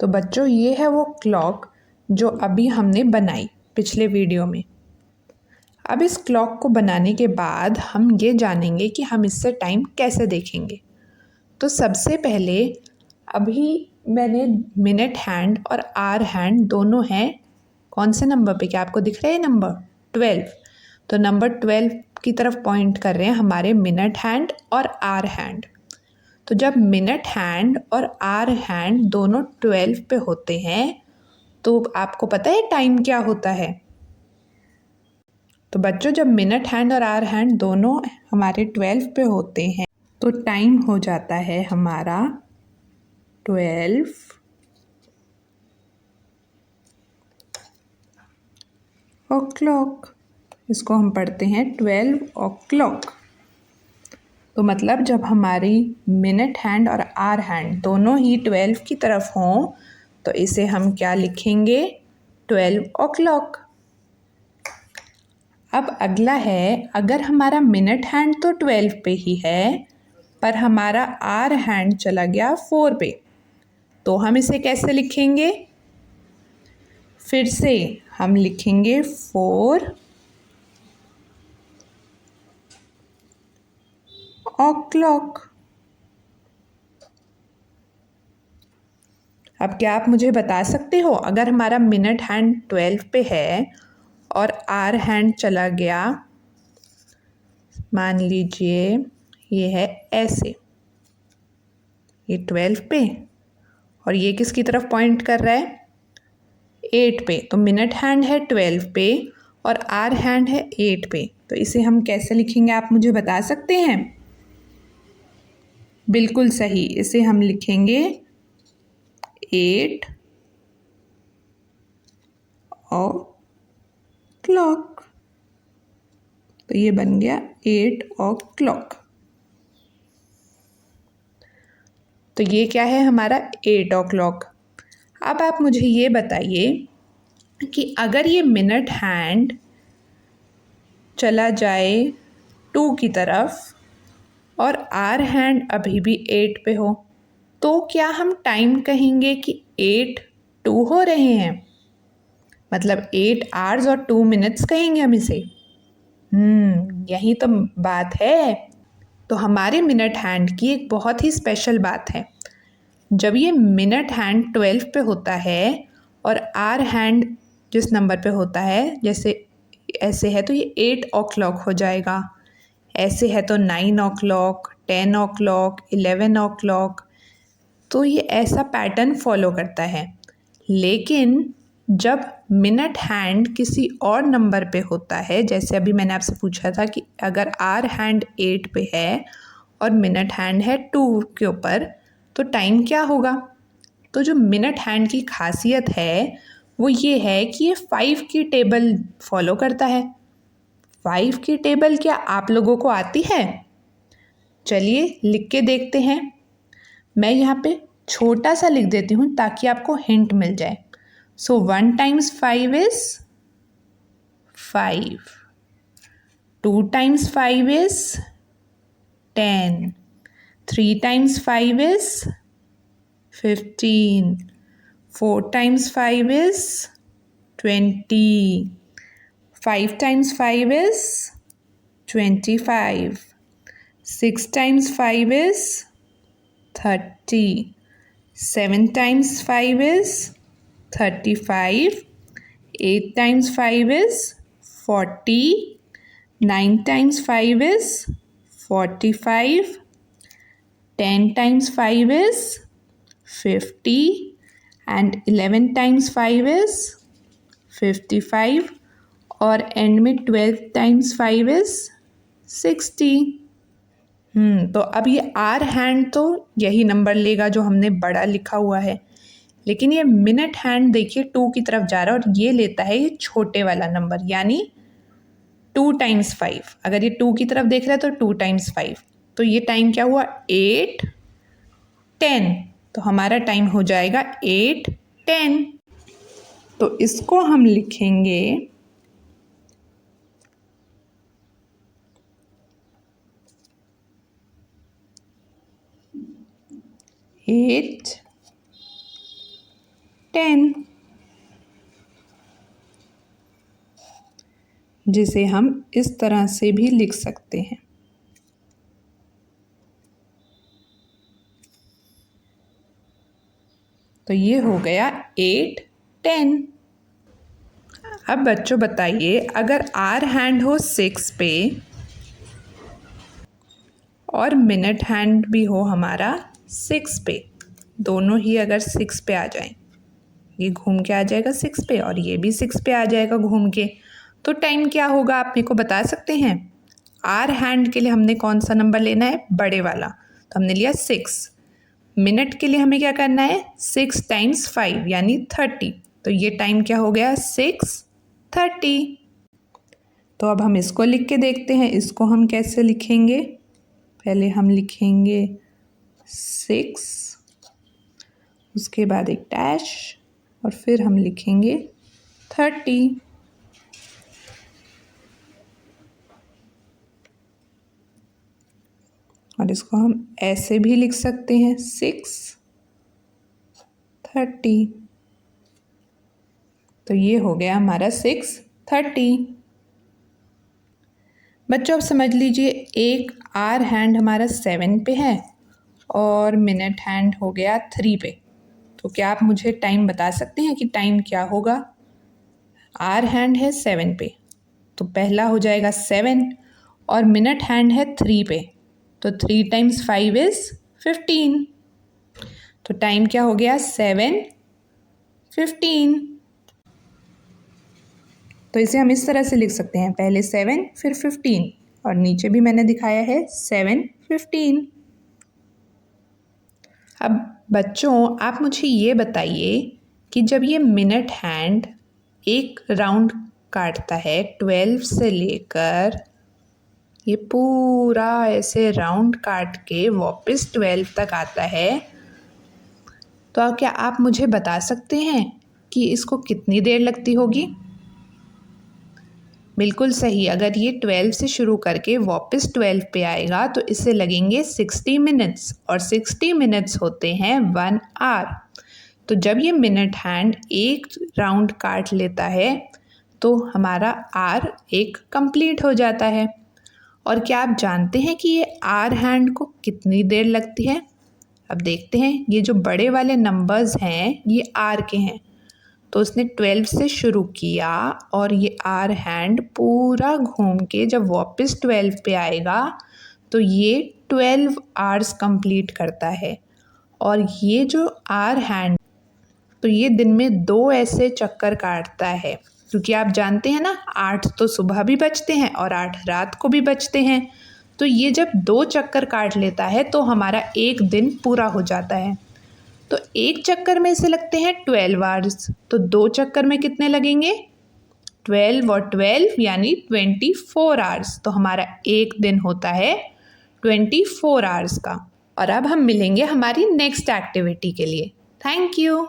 तो बच्चों ये है वो क्लॉक जो अभी हमने बनाई पिछले वीडियो में। अब इस क्लॉक को बनाने के बाद हम ये जानेंगे कि हम इससे टाइम कैसे देखेंगे। तो सबसे पहले अभी मैंने मिनट हैंड और आवर हैंड दोनों हैं कौन से नंबर पे, क्या आपको दिख रहा है नंबर 12। तो नंबर 12 की तरफ पॉइंट कर रहे हैं हमारे मिनट हैंड और आवर हैंड। तो जब मिनट हैंड और आवर हैंड दोनों 12 पे होते हैं तो आपको पता है टाइम क्या होता है। तो बच्चों जब मिनट हैंड और आवर हैंड दोनों हमारे 12 पे होते हैं तो टाइम हो जाता है हमारा 12 o'clock। इसको हम पढ़ते हैं 12 o'clock। तो मतलब जब हमारी मिनट हैंड और आवर हैंड दोनों ही 12 की तरफ हों तो इसे हम क्या लिखेंगे, 12 o'clock। अब अगला है, अगर हमारा मिनट हैंड तो 12 पे ही है पर हमारा आवर हैंड चला गया 4 पे, तो हम इसे कैसे लिखेंगे। फिर से हम लिखेंगे 4 o'clock। अब क्या आप मुझे बता सकते हो, अगर हमारा मिनट हैंड 12 पे है और आवर हैंड चला गया, मान लीजिए ये है ऐसे, ये 12 पे और ये किसकी तरफ पॉइंट कर रहा है, 8 पे। तो मिनट हैंड है 12 पे और आवर हैंड है 8 पे, तो इसे हम कैसे लिखेंगे आप मुझे बता सकते हैं। बिल्कुल सही, इसे हम लिखेंगे 8 o'clock। तो ये बन गया 8 o'clock। तो ये क्या है हमारा 8 o'clock। अब आप मुझे ये बताइए कि अगर ये मिनट हैंड चला जाए 2 की तरफ और आवर हैंड अभी भी 8 पे हो तो क्या हम टाइम कहेंगे कि 8 2 हो रहे हैं, मतलब 8 आवर्स और 2 मिनट्स कहेंगे हम इसे। यही तो बात है। तो हमारे मिनट हैंड की एक बहुत ही स्पेशल बात है, जब ये मिनट हैंड 12 पे होता है और आवर हैंड जिस नंबर पे होता है, जैसे ऐसे है तो ये 8 o'clock हो जाएगा, ऐसे है तो 9 o'clock, 10 o'clock, 11 o'clock। तो ये ऐसा पैटर्न फॉलो करता है। लेकिन जब मिनट हैंड किसी और नंबर पे होता है, जैसे अभी मैंने आपसे पूछा था कि अगर आवर हैंड 8 पे है और मिनट हैंड है 2 के ऊपर, तो टाइम क्या होगा। तो जो मिनट हैंड की खासियत है वो ये है कि ये 5 की टेबल फॉलो करता है। 5 की टेबल क्या आप लोगों को आती है, चलिए लिख के देखते हैं। मैं यहाँ पे छोटा सा लिख देती हूँ ताकि आपको हिंट मिल जाए। सो 1 times 5 is 5, 2 times 5 is 10, 3 times 5 is 15, 4 times 5 is 20, 5 times 5 is 25, 6 times 5 is 30, 7 times 5 is 35, 8 times 5 is 40, 9 times 5 is 45, 10 times 5 is 50 and 11 times 5 is 55 और एंड में 12 times 5 is 60। तो अब ये आवर हैंड तो यही नंबर लेगा जो हमने बड़ा लिखा हुआ है, लेकिन ये मिनट हैंड देखिए 2 की तरफ जा रहा है और ये लेता है ये छोटे वाला नंबर, यानी 2 times 5। अगर ये 2 की तरफ देख रहा है तो 2 times 5, तो ये टाइम क्या हुआ 8 10। तो हमारा टाइम हो जाएगा 8 10। तो इसको हम लिखेंगे 8 10, जिसे हम इस तरह से भी लिख सकते हैं। तो ये हो गया 8, 10। अब बच्चों बताइए, अगर आर हैंड हो 6 पे और मिनट हैंड भी हो हमारा 6 पे, दोनों ही अगर 6 पे आ जाएं, ये घूम के आ जाएगा 6 पे और ये भी 6 पे आ जाएगा घूम के, तो टाइम क्या होगा आप मेरे को बता सकते हैं? आर हैंड के लिए हमने कौन सा नंबर लेना है? बड़े वाला, तो हमने लिया 6। मिनट के लिए हमें क्या करना है? 6 × 5 यानी 30, तो ये टाइम क्या हो गया? 6:30। तो अब हम इसको लिख के देखते हैं, इसको हम कैसे लिखेंगे? पहले हम लिखेंगे 6, उसके बाद एक डैश और फिर हम लिखेंगे 30। और इसको हम ऐसे भी लिख सकते हैं 6:30। तो ये हो गया हमारा 6:30। बच्चों अब समझ लीजिए, एक आर हैंड हमारा 7 पे है और मिनट हैंड हो गया 3 पे। तो क्या आप मुझे टाइम बता सकते हैं कि टाइम क्या होगा? आर हैंड है 7 पे, तो पहला हो जाएगा 7 और मिनट हैंड है 3 पे, तो 3 × 5 = 15। तो टाइम क्या हो गया? 7:15। तो इसे हम इस तरह से लिख सकते हैं, पहले 7 फिर 15 और नीचे भी मैंने दिखाया है 7:15। अब बच्चों आप मुझे ये बताइए कि जब ये मिनट हैंड एक राउंड काटता है 12 से लेकर ये पूरा ऐसे राउंड काट के वापस 12 तक आता है, तो क्या आप मुझे बता सकते हैं कि इसको कितनी देर लगती होगी? बिल्कुल सही, अगर ये 12 से शुरू करके वापस 12 पे आएगा तो इसे लगेंगे 60 मिनट्स और 60 मिनट्स होते हैं 1 आवर। तो जब ये मिनट हैंड एक राउंड काट लेता है तो हमारा आर एक कंप्लीट हो जाता है। और क्या आप जानते हैं कि ये आर हैंड को कितनी देर लगती है? अब देखते हैं, ये जो बड़े वाले नंबर्स हैं ये आर के हैं, तो उसने 12 से शुरू किया और ये आर हैंड पूरा घूम के जब वापस 12 पे आएगा तो ये 12 आवर्स कंप्लीट करता है। और ये जो आर हैंड, तो ये दिन में 2 ऐसे चक्कर काटता है, क्योंकि आप जानते हैं ना 8 तो सुबह भी बजते हैं और 8 रात को भी बजते हैं। तो ये जब 2 चक्कर काट लेता है तो हमारा एक दिन पूरा हो जाता है। तो एक चक्कर में इसे लगते हैं 12 आवर्स, तो 2 चक्कर में कितने लगेंगे? 12 और 12 यानी 24 आवर्स। तो हमारा एक दिन होता है 24 आवर्स का। और अब हम मिलेंगे हमारी नेक्स्ट एक्टिविटी के लिए। Thank you.